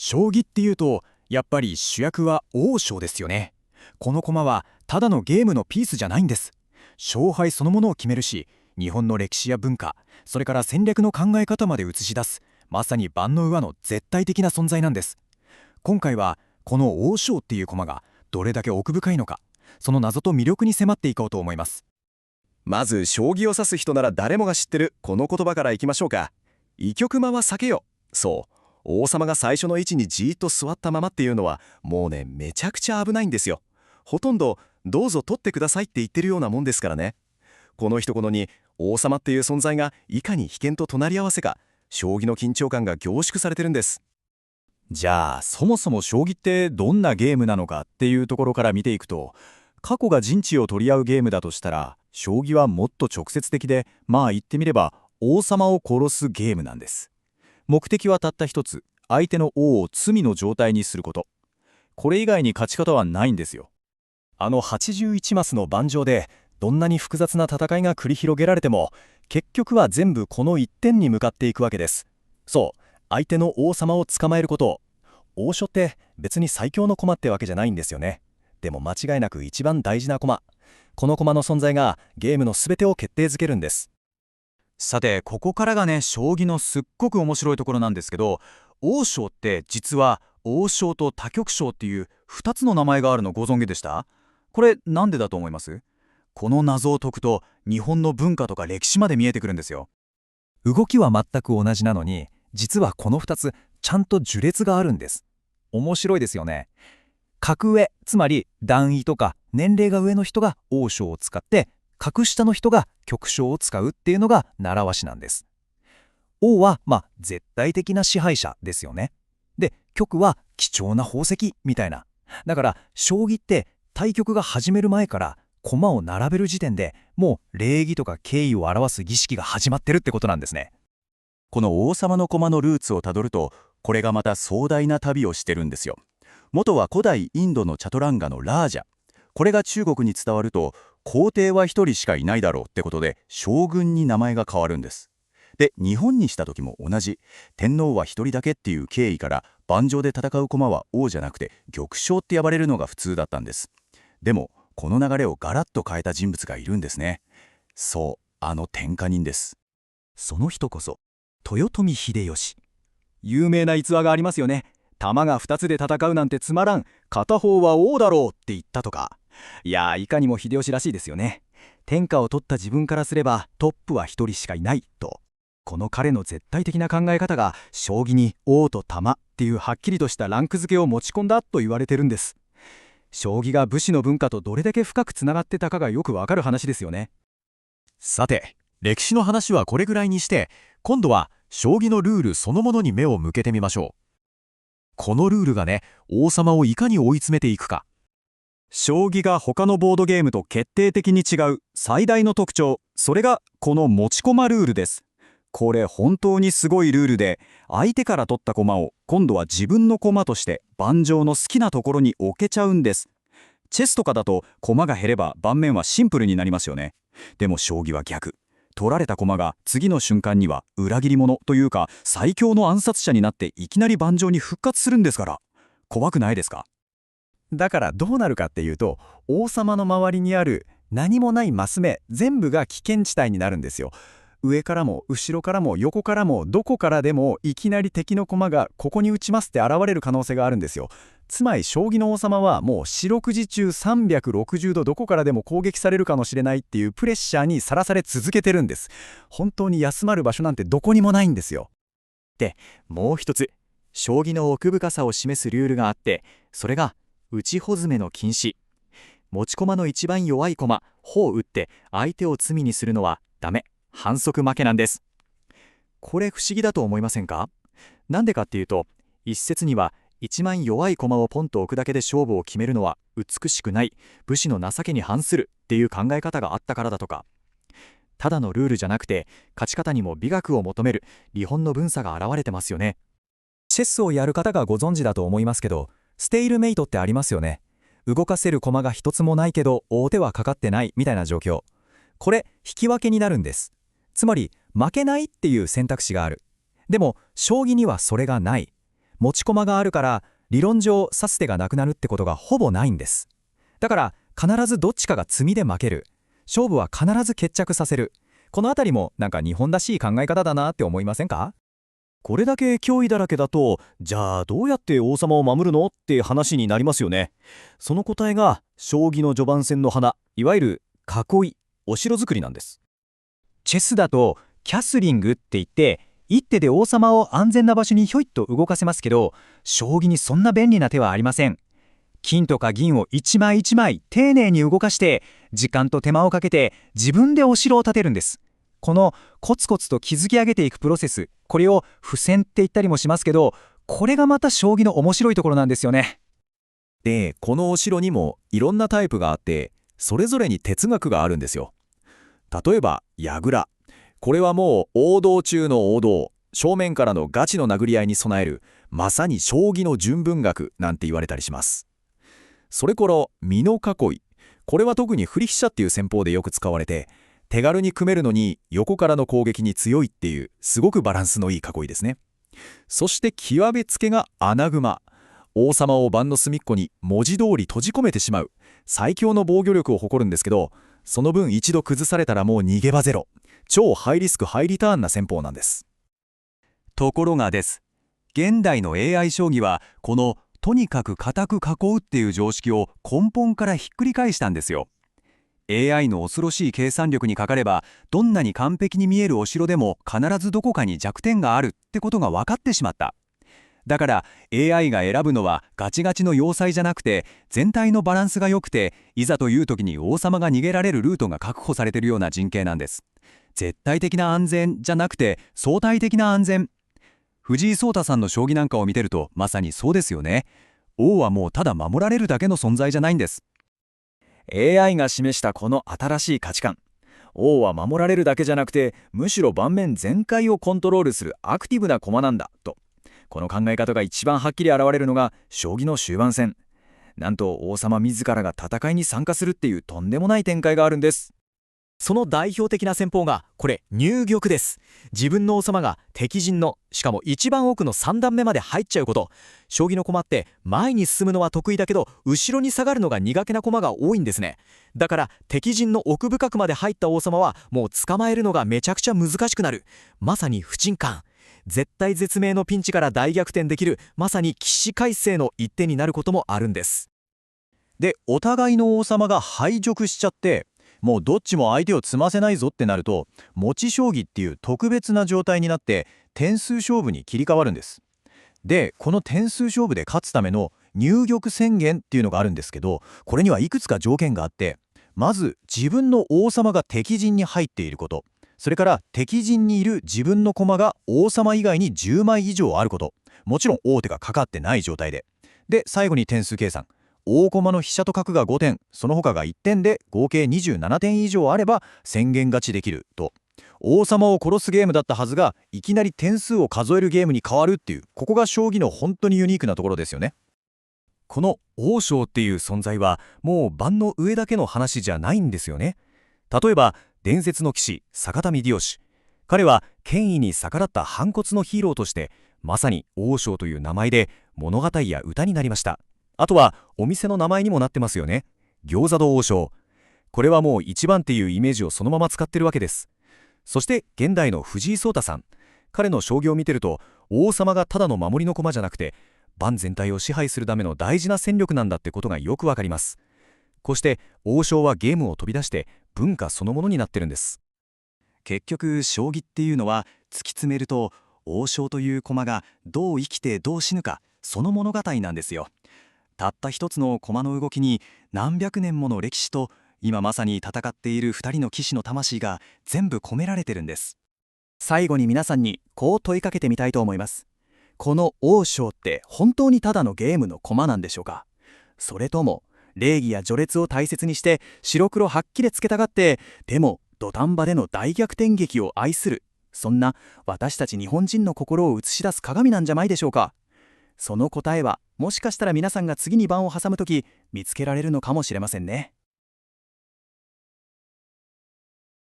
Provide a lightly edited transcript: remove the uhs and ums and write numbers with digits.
将棋っていうと、やっぱり主役は王将ですよね。この駒はただのゲームのピースじゃないんです。勝敗そのものを決めるし、日本の歴史や文化、それから戦略の考え方まで映し出す、まさに盤の上の絶対的な存在なんです。今回はこの王将っていう駒がどれだけ奥深いのか、その謎と魅力に迫っていこうと思います。まず将棋を指す人なら誰もが知ってるこの言葉からいきましょうか。居局間は避けよ。そう、王様が最初の位置にじーっと座ったままっていうのはもうね、めちゃくちゃ危ないんですよ。ほとんどどうぞ取ってくださいって言ってるようなもんですからね。この一言に王様っていう存在がいかに危険と隣り合わせか、将棋の緊張感が凝縮されてるんです。じゃあそもそも将棋ってどんなゲームなのかっていうところから見ていくと、過去が陣地を取り合うゲームだとしたら、将棋はもっと直接的で、まあ言ってみれば王様を殺すゲームなんです。目的はたった一つ、相手の王を罪の状態にすること。これ以外に勝ち方はないんですよ。81マスの盤上でどんなに複雑な戦いが繰り広げられても、結局は全部この一点に向かっていくわけです。そう、相手の王様を捕まえること。王将って別に最強の駒ってわけじゃないんですよね。でも間違いなく一番大事な駒。この駒の存在がゲームの全てを決定づけるんです。さて、ここからがね、将棋のすっごく面白いところなんですけど、王将って実は王将と多極将っていう2つの名前があるのご存知でした？これなんでだと思います？この謎を解くと日本の文化とか歴史まで見えてくるんですよ。動きは全く同じなのに、実はこの2つちゃんと序列があるんです。面白いですよね。格上、つまり段位とか年齢が上の人が王将を使って、格下の人が極将を使うっていうのが習わしなんです。王は絶対的な支配者ですよね。で、極は貴重な宝石みたいな。だから将棋って対局が始める前から駒を並べる時点でもう礼儀とか敬意を表す儀式が始まってるってことなんですね。この王様の駒のルーツをたどると、これがまた壮大な旅をしてるんですよ。元は古代インドのチャトランガのラージャ。これが中国に伝わると、皇帝は一人しかいないだろうってことで将軍に名前が変わるんです。で、日本にした時も同じ。天皇は一人だけっていう経緯から、盤上で戦う駒は王じゃなくて玉将って呼ばれるのが普通だったんです。でもこの流れをガラッと変えた人物がいるんですね。そう、あの天下人です。その人こそ豊臣秀吉。有名な逸話がありますよね。弾が2つで戦うなんてつまらん、片方は王だろうって言ったとか。いやいかにも秀吉らしいですよね。天下を取った自分からすればトップは1人しかいないと。この彼の絶対的な考え方が将棋に王と玉っていうはっきりとしたランク付けを持ち込んだと言われてるんです。将棋が武士の文化とどれだけ深くつながってたかがよくわかる話ですよね。さて、歴史の話はこれぐらいにして、今度は将棋のルールそのものに目を向けてみましょう。このルールがね、王様をいかに追い詰めていくか。将棋が他のボードゲームと決定的に違う最大の特徴、それがこの持ち駒ルールです。これ本当にすごいルールで、相手から取った駒を今度は自分の駒として盤上の好きなところに置けちゃうんです。チェスとかだと駒が減れば盤面はシンプルになりますよね。でも将棋は逆。取られた駒が次の瞬間には裏切り者というか最強の暗殺者になっていきなり盤上に復活するんですから。怖くないですか？だからどうなるかっていうと、王様の周りにある何もないマス目全部が危険地帯になるんですよ。上からも後ろからも横からもどこからでもいきなり敵の駒がここに打ちますって現れる可能性があるんですよ。つまり将棋の王様はもう四六時中360度どこからでも攻撃されるかもしれないっていうプレッシャーにさらされ続けてるんです。本当に休まる場所なんてどこにもないんですよ。で、もう一つ、将棋の奥深さを示すルールがあって、それが打穂詰めの禁止。持ち駒の一番弱い駒、歩を打って相手を罪にするのはダメ。反則負けなんです。これ不思議だと思いませんか？なんでかっていうと、一説には一番弱い駒をポンと置くだけで勝負を決めるのは美しくない、武士の情けに反するっていう考え方があったからだとか。ただのルールじゃなくて、勝ち方にも美学を求める理本の文差が現れてますよね。チェスをやる方がご存知だと思いますけど、ステイルメイトってありますよね。動かせる駒が一つもないけど大手はかかってないみたいな状況。これ引き分けになるんです。つまり負けないっていう選択肢がある。でも将棋にはそれがない。持ち駒があるから理論上指す手がなくなるってことがほぼないんです。だから必ずどっちかが詰みで負ける。勝負は必ず決着させる。このあたりもなんか日本らしい考え方だなって思いませんか？これだけ脅威だらけだと、じゃあどうやって王様を守るのって話になりますよね。その答えが将棋の序盤戦の花、いわゆる囲い、お城作りなんです。チェスだとキャスリングって言って、一手で王様を安全な場所にひょいっと動かせますけど、将棋にそんな便利な手はありません。金とか銀を一枚一枚丁寧に動かして、時間と手間をかけて自分でお城を建てるんです。このコツコツと築き上げていくプロセス、これを付箋って言ったりもしますけど、これがまた将棋の面白いところなんですよね。で、このお城にもいろんなタイプがあって、それぞれに哲学があるんですよ。例えば、櫓。これはもう王道中の王道。正面からのガチの殴り合いに備える、まさに将棋の純文学なんて言われたりします。それから美濃囲い。これは特に振り飛車っていう戦法でよく使われて、手軽に組めるのに横からの攻撃に強いっていうすごくバランスのいい囲いですね。そして極めつけが穴熊。王様を盤の隅っこに文字通り閉じ込めてしまう最強の防御力を誇るんですけど、その分一度崩されたらもう逃げ場ゼロ。超ハイリスクハイリターンな戦法なんです。ところがです。現代の AI 将棋はこのとにかく固く囲うっていう常識を根本からひっくり返したんですよ。AI の恐ろしい計算力にかかれば、どんなに完璧に見えるお城でも必ずどこかに弱点があるってことが分かってしまった。だから AI が選ぶのはガチガチの要塞じゃなくて、全体のバランスが良くて、いざという時に王様が逃げられるルートが確保されているような陣形なんです。絶対的な安全じゃなくて相対的な安全。藤井聡太さんの将棋なんかを見てるとまさにそうですよね。王はもうただ守られるだけの存在じゃないんです。AI が示したこの新しい価値観。王は守られるだけじゃなくて、むしろ盤面全開をコントロールするアクティブな駒なんだと。この考え方が一番はっきり現れるのが将棋の終盤戦。なんと王様自らが戦いに参加するっていうとんでもない展開があるんです。その代表的な戦法がこれ入玉です。自分の王様が敵陣のしかも一番奥の3段目まで入っちゃうこと。将棋の駒って前に進むのは得意だけど後ろに下がるのが苦手な駒が多いんですね。だから敵陣の奥深くまで入った王様はもう捕まえるのがめちゃくちゃ難しくなる。まさに不沈感。絶体絶命のピンチから大逆転できる、まさに起死回生の一手になることもあるんです。で、お互いの王様が敗北しちゃって、もうどっちも相手を詰ませないぞってなると、持ち将棋っていう特別な状態になって点数勝負に切り替わるんです。で、この点数勝負で勝つための入玉宣言っていうのがあるんですけど、これにはいくつか条件があって、まず自分の王様が敵陣に入っていること、それから敵陣にいる自分の駒が王様以外に10枚以上あること、もちろん王手がかかってない状態で、で最後に点数計算。大駒の飛車と角が5点、その他が1点で合計27点以上あれば宣言勝ちできると。王様を殺すゲームだったはずがいきなり点数を数えるゲームに変わるっていう、ここが将棋の本当にユニークなところですよね。この王将っていう存在はもう盤の上だけの話じゃないんですよね。例えば伝説の棋士坂田光義。彼は権威に逆らった反骨のヒーローとしてまさに王将という名前で物語や歌になりました。あとはお店の名前にもなってますよね。餃子堂王将。これはもう一番っていうイメージをそのまま使ってるわけです。そして現代の藤井聡太さん。彼の将棋を見てると王様がただの守りの駒じゃなくて盤全体を支配するための大事な戦力なんだってことがよくわかります。こうして王将はゲームを飛び出して文化そのものになってるんです。結局将棋っていうのは突き詰めると王将という駒がどう生きてどう死ぬか、その物語なんですよ。たった一つの駒の動きに何百年もの歴史と今まさに戦っている2人の棋士の魂が全部込められてるんです。最後に皆さんにこう問いかけてみたいと思います。この王将って本当にただのゲームの駒なんでしょうか。それとも礼儀や序列を大切にして白黒はっきりつけたがって、でも土壇場での大逆転劇を愛する、そんな私たち日本人の心を映し出す鏡なんじゃないでしょうか。その答えはもしかしたら皆さんが次に盤を挟むとき見つけられるのかもしれませんね。